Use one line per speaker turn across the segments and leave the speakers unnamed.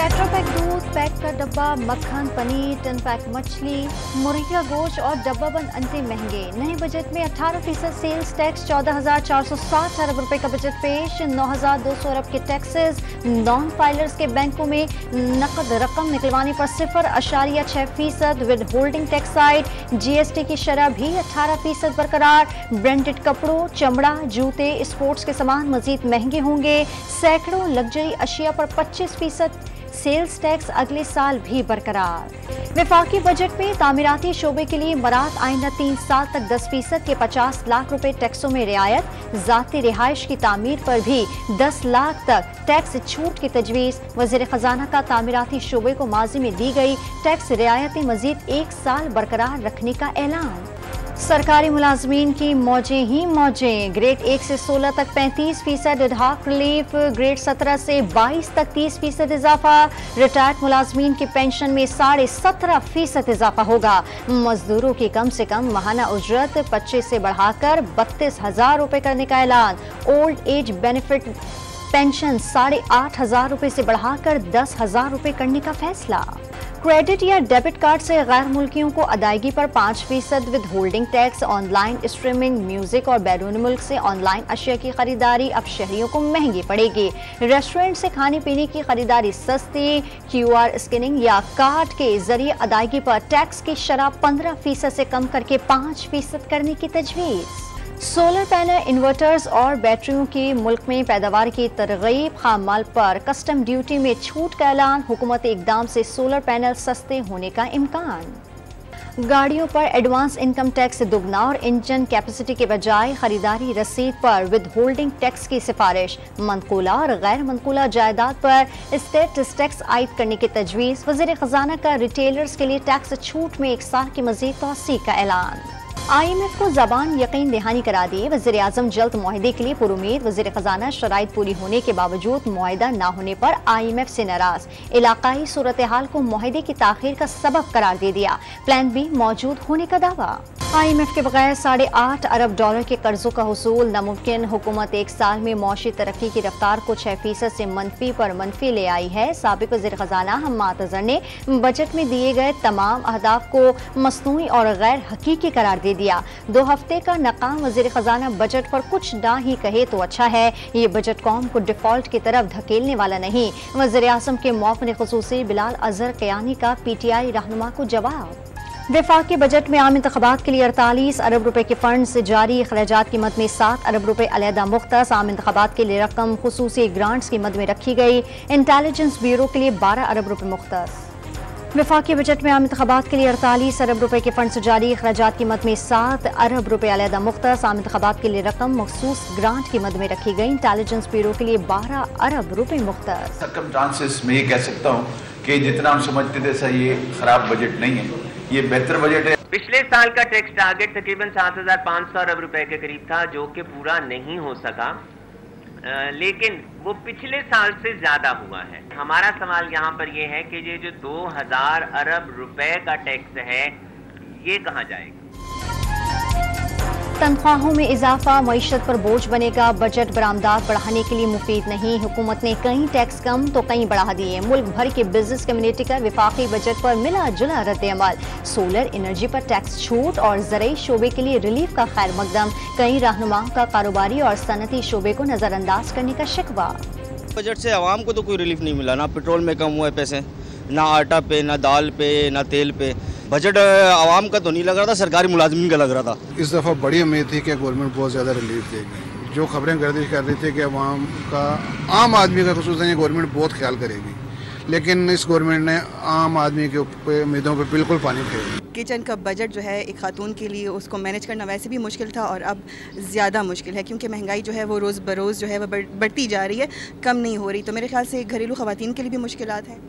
Tetra Pak दूध, pack का डब्बा, मक्खन, पनीर, 10 पैक मछली, मुर्गिया गोश्त और डब्बाबंद अंडे महंगे। नए बजट में 18% सेल्स टैक्स, 14,460 अरब रुपए का बजट पेश, 9,200 अरब के टैक्सेस। नॉन फाइलर्स के बैंकों में नकद रकम निकलवाने पर 0.6% with holding tax side. GST की शरह भी 18% बरकरार। ब्रांडेड कपड़ों, चमड़ा, जूते, स्पोर्ट्स के सामान मजीद महंगे होंगे। सैकड़ों लग्जरी अशिया पर 25% सेल्स टैक्स अगले साल भी बरकरार। वफाकी बजट में तामीराती शोबे के लिए मरात आइंदा 3 साल तक 10% के 50 लाख रुपए टैक्सों में रियायत। जाती रिहाइश की तामीर पर भी 10 लाख तक टैक्स छूट की तजवीज़। वज़ीर खजाना का तामीराती शोबे को माजी में दी गई टैक्स रियायतें मजीद 1 साल बरकरार रखने का ऐलान। सरकारी मुलाजमीन की मौजें ही मौजें। ग्रेड 1 से 16 तक 35% इडहाक रिलीफ, ग्रेड 17 से 22 तक 30% इजाफा। रिटायर्ड मुलाजमीन की पेंशन में 17.5% इजाफा होगा। मजदूरों की कम से कम माहाना उजरत 25 से बढ़ाकर 32,000 रुपए करने का ऐलान। ओल्ड एज बेनिफिट पेंशन 8,500 रुपए से बढ़ाकर 10,000 रुपए करने का फैसला। क्रेडिट या डेबिट कार्ड से गैर मुल्कियों को अदायगी पर 5% with holding tax. Online streaming, music और बैरून मुल्क से ऑनलाइन अशिया की खरीदारी अब शहरियों को महंगी पड़ेगी। रेस्टोरेंट से खाने पीने की खरीदारी सस्ती। QR स्कैनिंग या कार्ड के जरिए अदायगी पर टैक्स की शरह 15% से कम करके 5% करने की तजवीज़। सोलर पैनल, इन्वर्टर्स और बैटरियों की मुल्क में पैदावार की तरगीब। खाम माल पर कस्टम ड्यूटी में छूट का ऐलान। हुकूमती इकदाम से सोलर पैनल सस्ते होने का इम्कान। गाड़ियों पर एडवांस इनकम टैक्स दुगना और इंजन कैपेसिटी के बजाय खरीदारी रसीद पर विद होल्डिंग टैक्स की सिफारिश। मनकूला और गैर मनकूला जायदाद पर स्टेटस टैक्स आयद करने की तजवीज़। वज़ीर खजाना का रिटेलर्स के लिए टैक्स छूट में 1 साल की मजीद तोसी का ऐलान। IMF को जबान यकीन दहानी करा दी। वज़ीर आज़म जल्द मुआहदे के लिए पुरुमीद। वज़ीर खजाना शराइत पूरी होने के बावजूद मुआहदा न होने पर IMF से नाराज। इलाकाई सूरत हाल को मुआहदे की ताखीर का सबब करार दे दिया। प्लान B मौजूद होने का दावा। IMF के बगैर $8.5 अरब के कर्जों का हुसूल नामुमकिन। हुकूमत 1 साल में मौशी तरक्की की रफ्तार को 6% से मनफी पर मनफी ले आई है। साबिक वज़ीर खजाना हम्माद अज़हर ने बजट में दिए गए तमाम अहदाफ को मसनूई और गैर हकीकी करार दे दिया। 2 हफ्ते का नाकाम वज़ीर खजाना बजट पर कुछ ना ही कहे तो अच्छा है। ये बजट कौम को डिफॉल्ट की तरफ धकेलने वाला नहीं। वज़ीर आज़म के मौक़िफ़ ख़ुसूसी बिलाल अज़हर क़यानी का PTI रहनुमा को जवाब। वफाकी बजट में आम इंतख़ाबात के लिए 48 अरब रुपए के फंड से जारी। अखराजात की मद में 7 अरब रुपए अलहदा मुख्तस। आम इंतख़ाबात के लिए रकम खुसूसी ग्रांट्स की मद में रखी गई। इंटेलिजेंस ब्यूरो के लिए 12 अरब रुपए मुख्तस। वफाकी बजट में आम इंतख़ाबात के लिए 48 अरब रुपए के फंड से जारी। अखराजात की मद में 7 अरब रुपए अलहदा मुख्तस। आम इंतख़ाबात के लिए रकम मखसूस ग्रांट की मद में रखी गई। इंटेलिजेंस ब्यूरो के लिए 12 अरब रुपए मुख्तस।
सर्कमस्टांसेस में ये कह सकता हूँ कि जितना हम समझते थे ऐसा ये खराब बजट नहीं है, ये बेहतर बजट है।
पिछले साल का टैक्स टारगेट तकरीबन 7,500 अरब रुपए के करीब था, जो कि पूरा नहीं हो सका, लेकिन वो पिछले साल से ज्यादा हुआ है। हमारा सवाल यहाँ पर ये है कि ये जो 2,000 अरब रुपए का टैक्स है, ये कहाँ जाएगा?
तनख्वाहों में इजाफा मईशत पर बोझ बनेगा। बजट बरामदात बढ़ाने के लिए मुफीद नहीं। हुकूमत ने कहीं टैक्स कम तो कहीं बढ़ा दिए। मुल्क भर के बिजनेस कम्युनिटी का विफाकी बजट पर मिला जुला रद्द अमल। सोलर एनर्जी पर टैक्स छूट और ज़राई शोबे के लिए रिलीफ का खैर मकदम। कई रहनुमाओं का कारोबारी और सनती शोबे को नजरअंदाज करने का शिकवा।
बजट से आवाम को तो कोई रिलीफ नहीं मिला। ना पेट्रोल में कम हुआ है पैसे, ना आटा पे, ना दाल पे, ना तेल पे। बजट आवाम का तो नहीं लग रहा था, सरकारी मुलाजमीन का लग रहा था।
इस दफ़ा बड़ी उम्मीद थी कि गवर्नमेंट बहुत ज़्यादा रिलीफ देगी। जो खबरें गर्दिश कर रही थी कि आवाम का, आम आदमी का खुसूसन ये गवर्नमेंट बहुत ख्याल करेगी, लेकिन इस गवर्नमेंट ने आम आदमी के उम्मीदों पर बिल्कुल पानी फेर दिया।
किचन का बजट जो है एक खातून के लिए उसको मैनेज करना वैसे भी मुश्किल था और अब ज़्यादा मुश्किल है, क्योंकि महंगाई जो है वो रोज़ बरोज़ जो है वो बढ़ती जा रही है, कम नहीं हो रही। तो मेरे ख्याल से घरेलू ख़वातीन के लिए भी मुश्किलात हैं।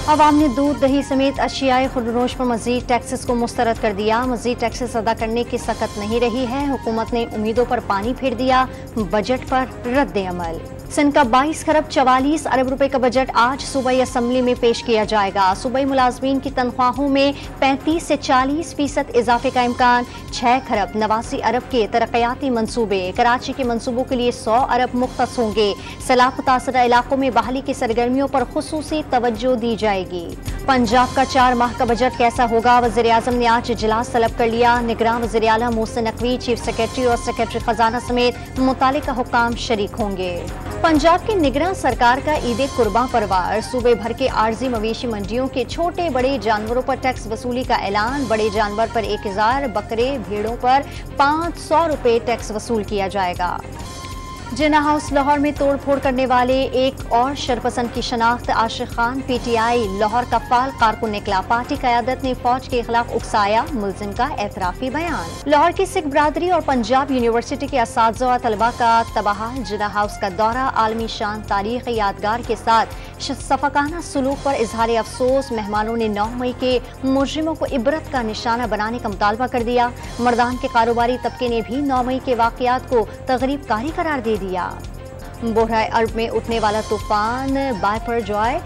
अवाम ने दूध, दही समेत अशियाए खुर्दनोश पर मजीद टैक्सेस को मुस्तरद कर दिया। मजीद टैक्सेस अदा करने की सकत नहीं रही है। हुकूमत ने उम्मीदों पर पानी फेर दिया। बजट पर रद्द अमल। सिंध का 22 खरब 44 अरब रुपए का बजट आज सूबाई असम्बली में पेश किया जाएगा। सूबाई मुलाजमीन की तनख्वाहों में 35 से 40% इजाफे का इम्कान। 6 खरब 89 अरब के तरक्याती मंसूबे। कराची के मंसूबों के लिए 100 अरब मुख्तस होंगे। सैलाब मुतासरा इलाकों में बहाली की सरगर्मियों पर खुसूसी तवज्जो दी जाएगी। पंजाब का 4 माह का बजट कैसा होगा? वज़ीर आज़म ने आज इजलास तलब कर लिया। निगरान वज़ीर आला मोहसिन नकवी, चीफ सेक्रेटरी और सेक्रेटरी खजाना समेत मुतालिका हुक्काम शरीक होंगे। पंजाब की निगरान सरकार का ईद कुर्बां परवार। सूबे भर के आर्जी मवेशी मंडियों के छोटे बड़े जानवरों पर टैक्स वसूली का ऐलान। बड़े जानवर पर 1000, बकरे भेड़ों पर 500 रुपए टैक्स वसूल किया जाएगा। जिन्ना हाउस लाहौर में तोड़फोड़ करने वाले एक और शरपसंद की शनाख्त। आशिक खान पीटीआई लाहौर का फाल कारकुन निकला। पार्टी क़यादत ने फौज के खिलाफ उकसाया। मुलजिम का एतराफी बयान। लाहौर की सिख बरादरी और पंजाब यूनिवर्सिटी के असातिज़ा और तलबा का तबाह। जिन्ना हाउस का दौरा। आलमी शान तारीख़ी यादगार के साथ सफाकाना सलूक पर इजहार अफसोस। मेहमानों ने 9 मई के मुजरिमों को इबरत का निशाना बनाने का मुतालबा कर दिया। मर्दान के कारोबारी तबके ने भी 9 मई के वाक़यात को तगरीब कारी करार दे दिया। बोहरा अरब में उठने वाला तूफान बायपरजॉय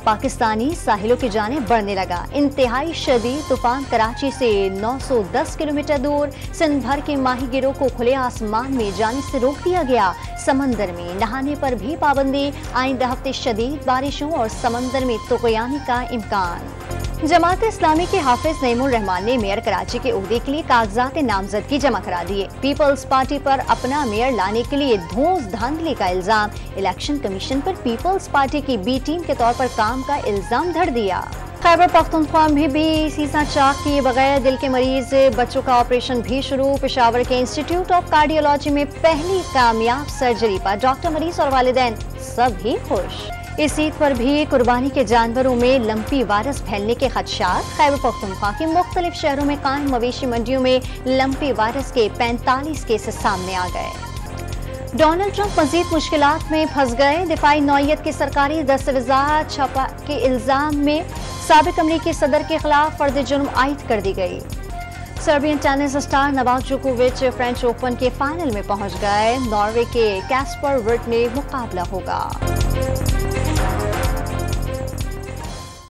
पाकिस्तानी साहिलों की जानिब बढ़ने लगा। इंतहाई शदीद तूफान कराची से 910 किलोमीटर दूर। सिंध भर के माहीगिरों को खुले आसमान में जाने से रोक दिया गया। समंदर में नहाने पर भी पाबंदी। आइंदा हफ्ते शदीद बारिशों और समंदर में तुग़यानी का इम्कान। जमात इस्लामी के हाफिज नईमुर रहमान ने मेयर कराची के ओहदे के लिए कागजात नामजदगी जमा करा दिए। पीपल्स पार्टी पर अपना मेयर लाने के लिए धौंस धांधली का इल्जाम। इलेक्शन कमीशन पर पीपल्स पार्टी की बी टीम के तौर पर काम का इल्जाम धर दिया। खैबर पख्तूनख्वा में भी सीसा चाक किए बगैर दिल के मरीज बच्चों का ऑपरेशन भी शुरू। पेशावर के इंस्टीट्यूट ऑफ कार्डियोलॉजी में पहली कामयाब सर्जरी पर डॉक्टर, मरीज और वालिदैन सभी खुश। इस ईद पर भी कुर्बानी के जानवरों में लंपी वायरस फैलने के खदशात। खैबर पख्तूनख्वा के मुख्तलिफ शहरों में कायम मवेशी मंडियों में लंपी वायरस के 45 केसेस सामने आ गए। डोनाल्ड ट्रंप मजीद मुश्किलात में फंस गए। दिफाई नौयत के सरकारी दस्तावेजात छपा के इल्जाम में साबिक अमरीकी सदर के खिलाफ फर्द जुर्म आयद कर दी गई। सर्बियन टेनिस स्टार नोवाक जोकोविच फ्रेंच ओपन के फाइनल में पहुंच गए। नॉर्वे के कैस्पर वर्ट में मुकाबला होगा।